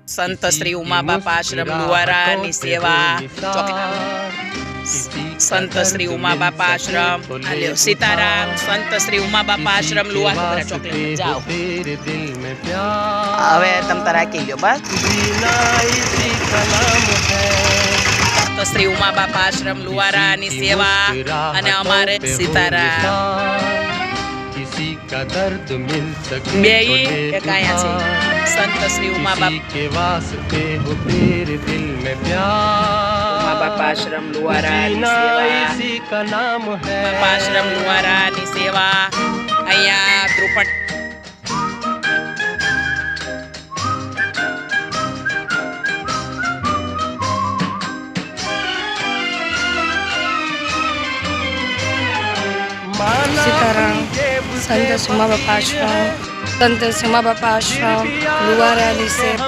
સંત શ્રી ઉમા બાપા આશ્રમ લુવારાની સેવા સંત શ્રી ઉમા બાપા આશ્રમ આલ્યો સીતારામ સંત શ્રી ઉમા બાપા આશ્રમ લુવારા ચોકલેટ જાઓ હવે તમ તાર રાખી લ્યો બસ સંત શ્રી ઉમા બાપા આશ્રમ લુવારાની સેવા અને અમારે સીતારામ का दर्द मिल सके बेई काया छे संत श्री उमा बापा के वास्ते हो तेरे दिल में प्यार उमा बापा आश्रम लुवारा ની સેવા इसी का नाम है बापा आश्रम लुवारा ની સેવા અહીંયા દ્રુપદ सीताराम संत उमा बापा आश्रम संत उमा बापा आश्रम लुवारानी सेवा